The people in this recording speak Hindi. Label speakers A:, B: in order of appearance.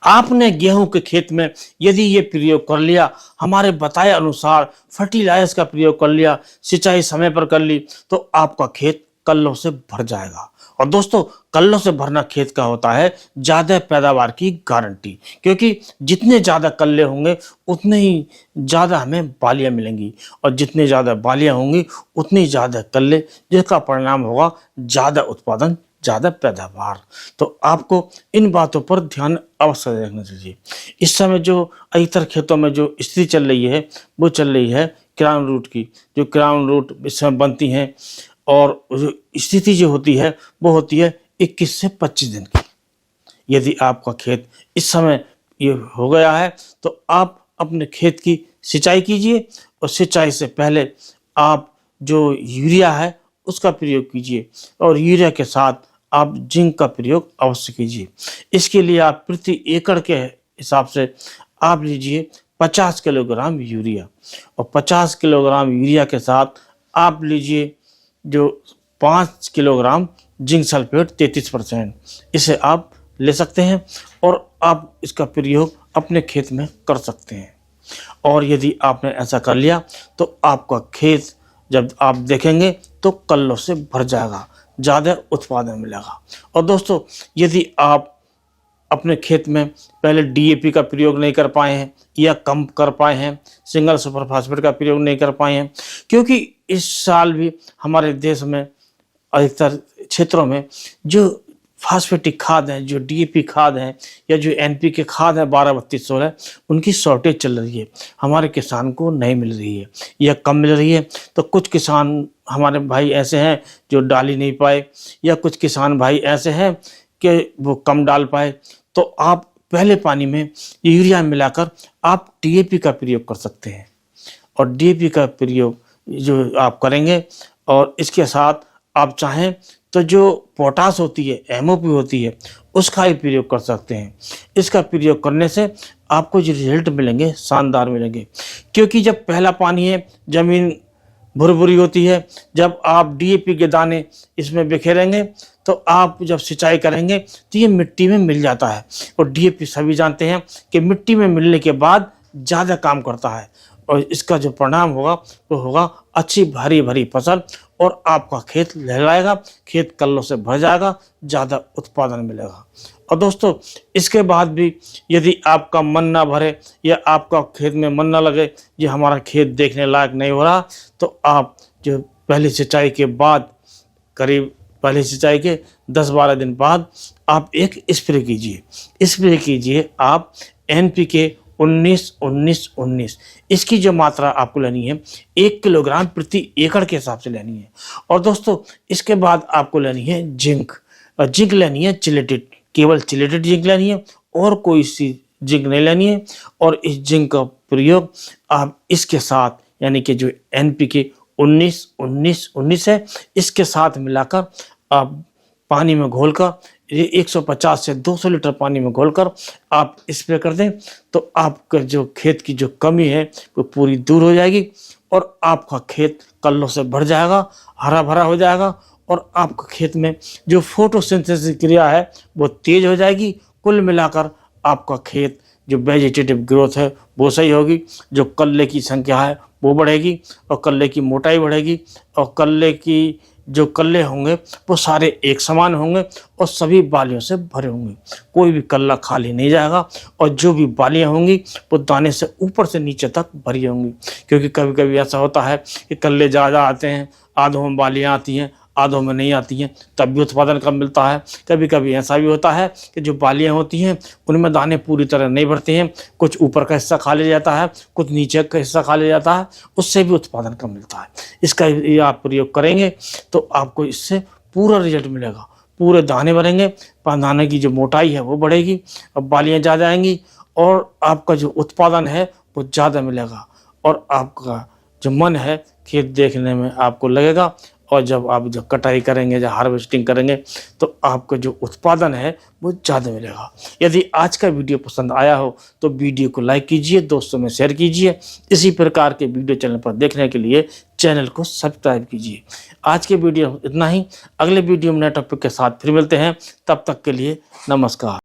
A: आपने गेहूं के खेत में यदि ये प्रयोग कर लिया, हमारे बताए अनुसार फर्टिलाइजर्स का प्रयोग कर लिया, सिंचाई समय पर कर ली, तो आपका खेत कल्लों से भर जाएगा। और दोस्तों, कल्लों से भरना खेत का होता है ज्यादा पैदावार की गारंटी, क्योंकि जितने ज्यादा कल्ले होंगे उतने ही ज्यादा हमें बालियां मिलेंगी, और जितने ज्यादा बालियां होंगी उतनी ज्यादा कल्ले, जिसका परिणाम होगा ज्यादा उत्पादन, ज्यादा पैदावार। तो आपको इन बातों पर ध्यान अवश्य रखना चाहिए। इस समय जो अधिकतर खेतों में जो स्थिति चल रही है, वो चल रही है क्राउन रूट की। जो क्राउन रूट इस समय बनती हैं, और जो स्थिति जो होती है वो होती है 21 से 25 दिन की। यदि आपका खेत इस समय ये हो गया है, तो आप अपने खेत की सिंचाई कीजिए, और सिंचाई से पहले आप जो यूरिया है उसका प्रयोग कीजिए, और यूरिया के साथ आप जिंक का प्रयोग अवश्य कीजिए। इसके लिए आप प्रति एकड़ के हिसाब से आप लीजिए 50 किलोग्राम यूरिया, और 50 किलोग्राम यूरिया के साथ आप लीजिए जो 5 किलोग्राम जिंक सल्फेट 33%, इसे आप ले सकते हैं, और आप इसका प्रयोग अपने खेत में कर सकते हैं। और यदि आपने ऐसा कर लिया, तो आपका खेत जब आप देखेंगे तो कल्लों से भर जाएगा, ज़्यादा उत्पादन मिलेगा। और दोस्तों, यदि आप अपने खेत में पहले डीएपी का प्रयोग नहीं कर पाए हैं, या कम कर पाए हैं, सिंगल सुपर फास्फेट का प्रयोग नहीं कर पाए हैं, क्योंकि इस साल भी हमारे देश में अधिकतर क्षेत्रों में जो फास्फेटिक खाद हैं, जो डीएपी खाद हैं, या जो एनपीके खाद है 12-32-16, उनकी शॉर्टेज चल रही है, हमारे किसान को नहीं मिल रही है, या कम मिल रही है। तो कुछ किसान हमारे भाई ऐसे हैं जो डाल ही नहीं पाए, या कुछ किसान भाई ऐसे हैं कि वो कम डाल पाए। तो आप पहले पानी में यूरिया मिलाकर आप डीएपी का प्रयोग कर सकते हैं, और डीएपी का प्रयोग जो आप करेंगे, और इसके साथ आप चाहें तो जो पोटास होती है, एमओपी होती है, उसका भी प्रयोग कर सकते हैं। इसका प्रयोग करने से आपको जो रिजल्ट मिलेंगे शानदार मिलेंगे, क्योंकि जब पहला पानी है, ज़मीन भुरभुरी होती है, जब आप डीएपी के दाने इसमें बिखेरेंगे, तो आप जब सिंचाई करेंगे तो ये मिट्टी में मिल जाता है, और डीएपी सभी जानते हैं कि मिट्टी में मिलने के बाद ज़्यादा काम करता है, और इसका जो परिणाम होगा वो होगा अच्छी भरी भरी फसल, और आपका खेत लहराएगा, खेत कल्लों से भर जाएगा, ज़्यादा उत्पादन मिलेगा। और दोस्तों, इसके बाद भी यदि आपका मन ना भरे, या आपका खेत में मन ना लगे, ये हमारा खेत देखने लायक नहीं हो रहा, तो आप जो पहली सिंचाई के बाद, करीब पहली सिंचाई के 10-12 दिन बाद आप एक स्प्रे कीजिए आप एनपीके 19-19-19। इसकी जो मात्रा आपको लेनी है 1 किलोग्राम प्रति एकड़ के हिसाब से लेनी है। और दोस्तों, इसके बाद आपको लेनी है जिंक, और जिंक लेनी है चिलेटेड, केवल चिलेटेड जिंक लेनी है, और कोई सी जिंक नहीं लेनी है। और इस जिंक का प्रयोग आप इसके साथ, यानी कि जो एनपीके 19-19-19 है, इसके साथ मिलाकर आप पानी में घोलकर, 150 से 200 लीटर पानी में घोलकर आप स्प्रे कर दें, तो आपका जो खेत की जो कमी है वो पूरी दूर हो जाएगी, और आपका खेत कल्लों से भर जाएगा, हरा भरा हो जाएगा, और आपका खेत में जो फोटोसिंथेसिस क्रिया है वो तेज हो जाएगी। कुल मिलाकर आपका खेत जो वेजिटेटिव ग्रोथ है वो सही होगी, जो कल्ले की संख्या है वो बढ़ेगी, और कल्ले की मोटाई बढ़ेगी, और कल्ले की जो कल्ले होंगे वो सारे एक समान होंगे, और सभी बालियों से भरे होंगे, कोई भी कल्ला खाली नहीं जाएगा, और जो भी बालियां होंगी वो दाने से ऊपर से नीचे तक भरी होंगी। क्योंकि कभी कभी ऐसा होता है कि कल्ले ज़्यादा आते हैं, आधों में बालियां आती हैं, आधों में नहीं आती हैं, तब भी उत्पादन कम मिलता है। कभी कभी ऐसा भी होता है कि जो बालियां होती हैं उनमें दाने पूरी तरह नहीं भरते हैं, कुछ ऊपर का हिस्सा खा लिया जाता है, कुछ नीचे का हिस्सा खा लिया जाता है, उससे भी उत्पादन कम मिलता है। इसका ये आप प्रयोग करेंगे तो आपको इससे पूरा रिजल्ट मिलेगा, पूरे दाने भरेंगे, दाने की जो मोटाई है वो बढ़ेगी, और बालियाँ ज़्यादा आएंगी, और आपका जो उत्पादन है वो ज़्यादा मिलेगा, और आपका जो मन है खेत देखने में आपको लगेगा। और जब आप जब कटाई करेंगे, जब हार्वेस्टिंग करेंगे, तो आपका जो उत्पादन है वो ज़्यादा मिलेगा। यदि आज का वीडियो पसंद आया हो तो वीडियो को लाइक कीजिए, दोस्तों में शेयर कीजिए। इसी प्रकार के वीडियो चैनल पर देखने के लिए चैनल को सब्सक्राइब कीजिए। आज के वीडियो इतना ही, अगले वीडियो में नए टॉपिक के साथ फिर मिलते हैं, तब तक के लिए नमस्कार।